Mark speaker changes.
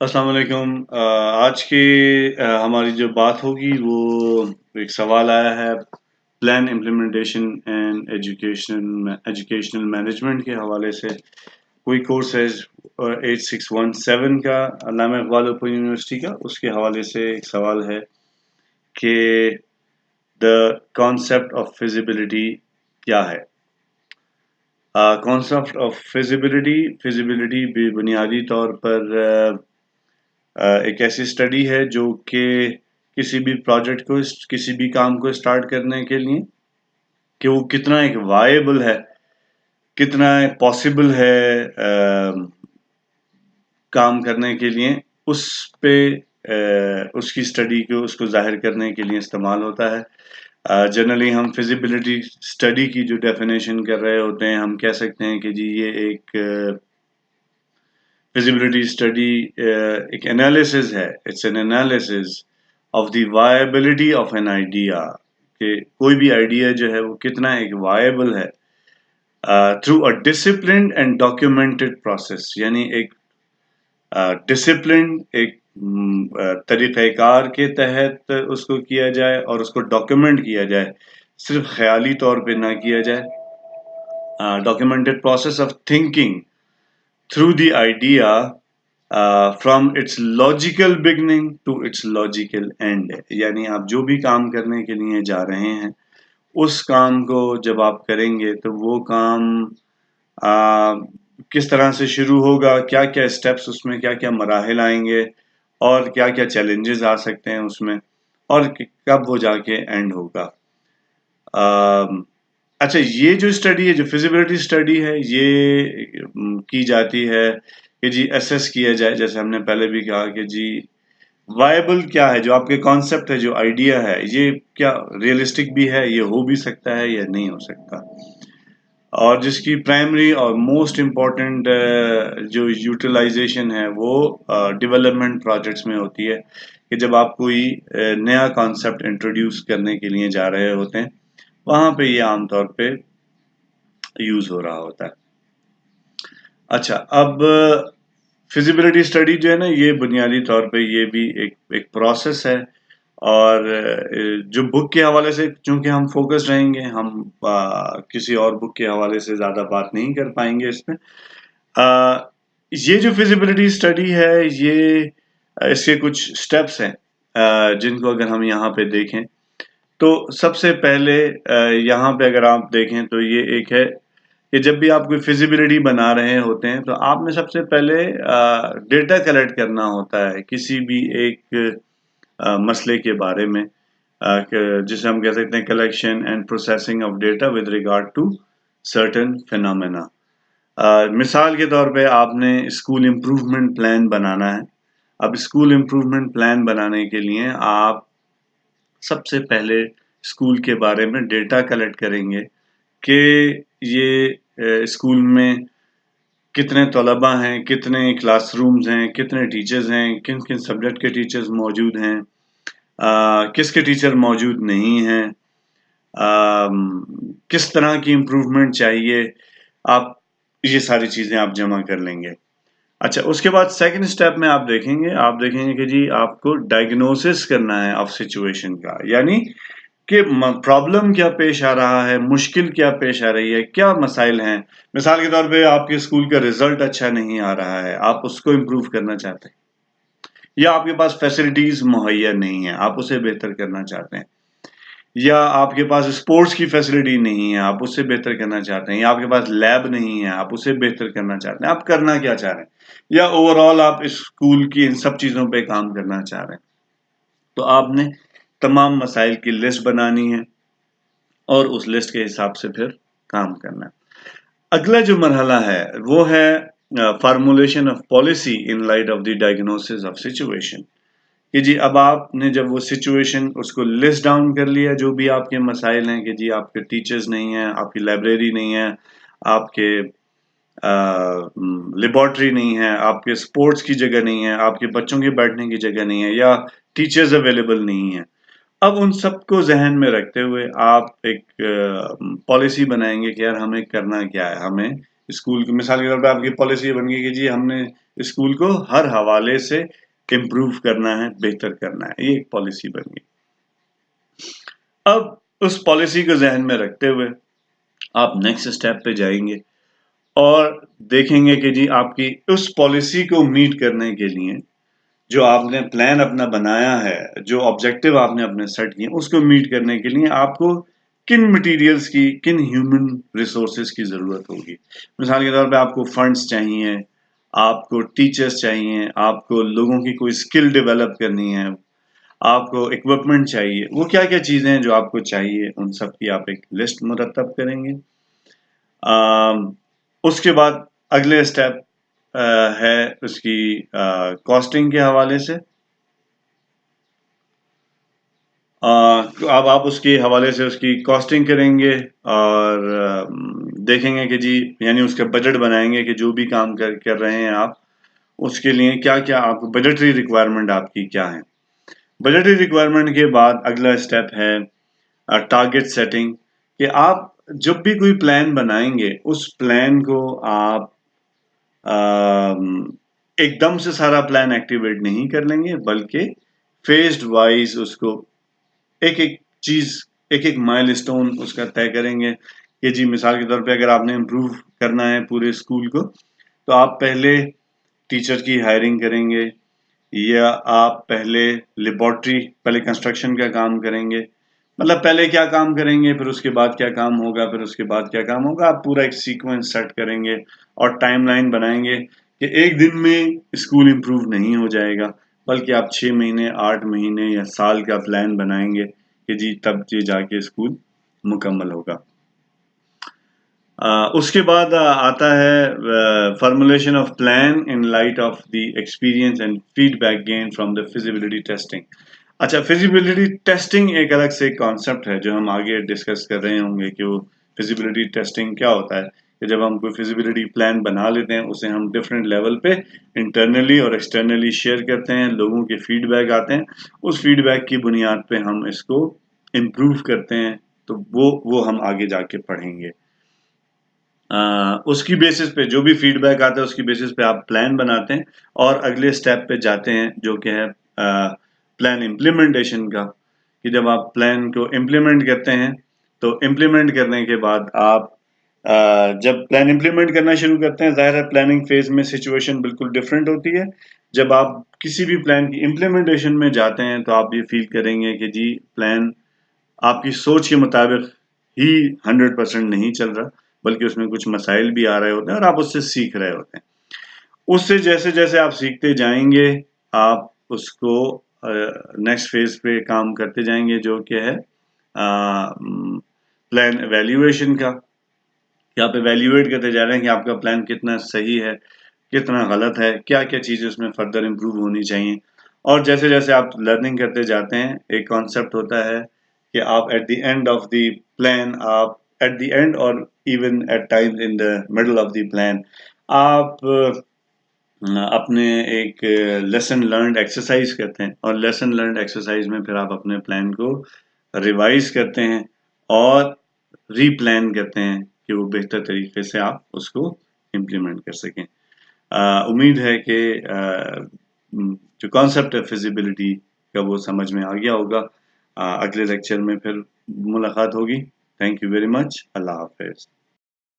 Speaker 1: अस्सलाम वालेकुम। आज की हमारी जो बात होगी वो एक सवाल आया है plan implementation and educational management के हवाले से। कोई कोर्स है 8617 का अल्लामा इकबाल ओपन यूनिवर्सिटी का, उसके हवाले से एक सवाल है कि द कॉन्सेप्ट ऑफ फिजिबिलिटी क्या है। कॉन्सेप्ट ऑफ फिजिबिलिटी भी बुनियादी तौर पर एक ऐसी स्टडी है जो कि किसी भी प्रोजेक्ट को, किसी भी काम को स्टार्ट करने के लिए कि वो कितना एक वायबल है, कितना पॉसिबल है काम करने के लिए, उस पे उसकी स्टडी को, उसको जाहिर करने के लिए इस्तेमाल होता है। जनरली हम फिजिबिलिटी स्टडी की जो डेफिनेशन कर रहे होते हैं, हम कह सकते हैं कि जी ये एक फिजिबिलिटी स्टडी एक एनालिसिस है। It's an analysis of the viability of an idea, कि कोई भी आइडिया जो है वो कितना एक वायबल है through a disciplined and documented process. यानी एक डिसिप्लिन, एक तरीक़ेकार के तहत उसको किया जाए और उसको डॉक्यूमेंट किया जाए, सिर्फ ख्याली तौर पे ना किया जाए। Documented process of thinking through the idea from its logical beginning to its logical end. यानी आप जो भी काम करने के लिए जा रहे हैं, उस काम को जब आप करेंगे तो वो काम किस तरह से शुरू होगा, क्या क्या स्टेप्स उसमें, क्या क्या मराहिल आएंगे और क्या क्या चैलेंजेस आ सकते हैं उसमें, और कब वो जाके एंड होगा। अच्छा, ये जो स्टडी है, जो फिजिबिलिटी स्टडी है, ये की जाती है कि जी असेस किया जाए, जैसे हमने पहले भी कहा कि जी वायबल क्या है, जो आपके कॉन्सेप्ट है, जो आइडिया है, ये क्या रियलिस्टिक भी है, ये हो भी सकता है या नहीं हो सकता। और जिसकी प्राइमरी और मोस्ट इम्पॉर्टेंट जो यूटिलाइजेशन है वो डेवलपमेंट प्रोजेक्ट्स में होती है, कि जब आप कोई नया कॉन्सेप्ट इंट्रोड्यूस करने के लिए जा रहे होते हैं, वहाँ पे ये आमतौर पे यूज हो रहा होता है। अच्छा, अब फिजिबिलिटी स्टडी जो है ना, ये बुनियादी तौर पे ये भी एक प्रोसेस है। और जो बुक के हवाले से चूंकि हम फोकस रहेंगे, हम किसी और बुक के हवाले से ज़्यादा बात नहीं कर पाएंगे इसमें। ये जो फिजिबिलिटी स्टडी है, ये इसके कुछ स्टेप्स हैं जिनको अगर हम यहाँ पे देखें तो सबसे पहले यहाँ पे अगर आप देखें तो ये एक है कि जब भी आप कोई फिजिबिलिटी बना रहे होते हैं तो आपने सबसे पहले डेटा कलेक्ट करना होता है किसी भी एक मसले के बारे में, जिसे हम कह सकते हैं collection and processing of data with regard to certain phenomena. मिसाल के तौर पे आपने स्कूल इम्प्रूवमेंट प्लान बनाना है। अब स्कूल इम्प्रूवमेंट प्लान बनाने के लिए आप सबसे पहले स्कूल के बारे में डेटा कलेक्ट करेंगे कि ये स्कूल में कितने तलबा हैं, कितने क्लासरूम्स हैं, कितने टीचर्स हैं, किन किन सब्जेक्ट के टीचर्स मौजूद हैं, किसके टीचर मौजूद नहीं हैं, किस तरह की इम्प्रूवमेंट चाहिए। आप ये सारी चीज़ें आप जमा कर लेंगे। अच्छा, उसके बाद सेकंड स्टेप में आप देखेंगे कि जी आपको डायग्नोसिस करना है ऑफ सिचुएशन का, यानी कि प्रॉब्लम क्या पेश आ रहा है, मुश्किल क्या पेश आ रही है, क्या मसाइल हैं। मिसाल के तौर पे आपके स्कूल का रिजल्ट अच्छा नहीं आ रहा है, आप उसको इम्प्रूव करना चाहते हैं, या आपके पास फैसिलिटीज मुहैया नहीं है, आप उसे बेहतर करना चाहते हैं, या आपके पास स्पोर्ट्स की फैसिलिटी नहीं है, आप उससे बेहतर करना चाहते हैं, या आपके पास लैब नहीं है, आप उसे बेहतर करना चाहते हैं। आप करना क्या चाह रहे हैं, या ओवरऑल आप स्कूल की इन सब चीज़ों पे काम करना चाह रहे हैं। तो आपने तमाम मसाइल की लिस्ट बनानी है और उस लिस्ट के हिसाब से फिर काम करना है। अगला जो मरहला है वो है formulation of policy in light of the diagnosis of situation, कि जी अब आपने जब वो सिचुएशन उसको लिस्ट डाउन कर लिया, जो भी आपके मसाइल हैं, कि जी आपके टीचर्स नहीं हैं, आपकी लाइब्रेरी नहीं है, आपके लेबॉर्ट्री नहीं है, आपके स्पोर्ट्स की जगह नहीं है, आपके बच्चों के बैठने की जगह नहीं है, या टीचर्स अवेलेबल नहीं है। अब उन सबको जहन में रखते हुए आप एक पॉलिसी बनाएंगे कि यार हमें करना क्या है, हमें स्कूल की मिसाल के तौर पे आपकी पॉलिसी बन गई कि जी हमने स्कूल को हर हवाले से इम्प्रूव करना है, बेहतर करना है, ये एक पॉलिसी बन गई। अब उस पॉलिसी को जहन में रखते हुए आप नेक्स्ट स्टेप पे जाएंगे और देखेंगे कि जी आपकी उस पॉलिसी को मीट करने के लिए जो आपने प्लान अपना बनाया है, जो ऑब्जेक्टिव आपने अपने सेट किए, उसको मीट करने के लिए आपको किन मटेरियल्स की, किन ह्यूमन रिसोर्सेज की जरूरत होगी। मिसाल के तौर पे आपको फंड्स चाहिए, आपको टीचर्स चाहिए, आपको लोगों की कोई स्किल डेवलप करनी है, आपको इक्विपमेंट चाहिए, वो क्या क्या चीजें हैं जो आपको चाहिए, उन सब की आप एक लिस्ट मुरतब करेंगे। उसके बाद अगले स्टेप है उसकी कॉस्टिंग के हवाले से। अब आप उसके हवाले से उसकी कॉस्टिंग करेंगे और देखेंगे कि जी यानी उसका बजट बनाएंगे कि जो भी काम कर रहे हैं आप, उसके लिए क्या क्या आपको बजटरी रिक्वायरमेंट आपकी क्या है। बजटरी रिक्वायरमेंट के बाद अगला स्टेप है टारगेट सेटिंग, कि आप जब भी कोई प्लान बनाएंगे उस प्लान को आप एकदम से सारा प्लान एक्टिवेट नहीं कर लेंगे, बल्कि फेज्ड वाइज उसको एक एक चीज, एक एक माइलस्टोन उसका तय करेंगे कि जी मिसाल के तौर पे अगर आपने इम्प्रूव करना है पूरे स्कूल को, तो आप पहले टीचर की हायरिंग करेंगे, या आप पहले लेबोरेटरी, पहले कंस्ट्रक्शन का काम करेंगे, मतलब पहले क्या काम करेंगे, फिर उसके बाद क्या काम होगा, फिर उसके बाद क्या काम होगा, आप पूरा एक सीक्वेंस सेट करेंगे और टाइमलाइन बनाएंगे कि एक दिन में स्कूल इम्प्रूव नहीं हो जाएगा, बल्कि आप 6 महीने, 8 महीने या साल का प्लान बनाएंगे कि जी तब ये जाके स्कूल मुकम्मल होगा। उसके बाद आता है formulation of plan in light of the experience and feedback gain from the feasibility testing. अच्छा, फिजिबिलिटी टेस्टिंग एक अलग से कॉन्सेप्ट है जो हम आगे डिस्कस कर रहे होंगे कि वो फिजिबिलिटी टेस्टिंग क्या होता है। कि जब हम कोई फिजिबिलिटी प्लान बना लेते हैं, उसे हम डिफरेंट लेवल पे इंटरनली और एक्सटर्नली शेयर करते हैं, लोगों के फीडबैक आते हैं, उस फीडबैक की बुनियाद पे हम इसको इम्प्रूव करते हैं। तो वो हम आगे जाके पढ़ेंगे। उसकी बेसिस पे जो भी फीडबैक आता है उसकी बेसिस पे आप प्लान बनाते हैं और अगले स्टेप पे जाते हैं जो कि है प्लान इम्प्लीमेंटेशन का। कि जब आप प्लान को इम्प्लीमेंट करते हैं तो इम्प्लीमेंट करने के बाद आप जब प्लान इम्प्लीमेंट करना शुरू करते हैं, ज़ाहिर है प्लानिंग फेज में सिचुएशन बिल्कुल डिफरेंट होती है। जब आप किसी भी प्लान की इम्प्लीमेंटेशन में जाते हैं तो आप ये फील करेंगे कि जी प्लान आपकी सोच के मुताबिक ही 100% नहीं चल रहा, बल्कि उसमें कुछ मसाइल भी आ रहे होते हैं और आप उससे सीख रहे होते हैं। उससे जैसे जैसे आप सीखते जाएंगे, आप उसको नेक्स्ट फेज पे काम करते जाएंगे जो कि है प्लान एवेल्युएशन का। कि आप एवेल्युएट करते जा रहे हैं कि आपका प्लान कितना सही है, कितना गलत है, क्या क्या चीज़ें उसमें फर्दर इम्प्रूव होनी चाहिए। और जैसे जैसे आप लर्निंग करते जाते हैं, एक कॉन्सेप्ट होता है कि आप at the end of the plan, आप एट द एंड और even at times in the middle of the plan, आप अपने एक लेसन लर्नड एक्सरसाइज करते हैं और लेसन लर्नड एक्सरसाइज में फिर आप अपने प्लान को रिवाइज करते हैं और रीप्लान करते हैं कि वो बेहतर तरीके से आप उसको इम्प्लीमेंट कर सकें। उम्मीद है कि जो कॉन्सेप्ट है फिजिबिलिटी का वो समझ में आ गया होगा। अगले लेक्चर में फिर मुलाकात होगी। Thank you very much. Allah Hafiz.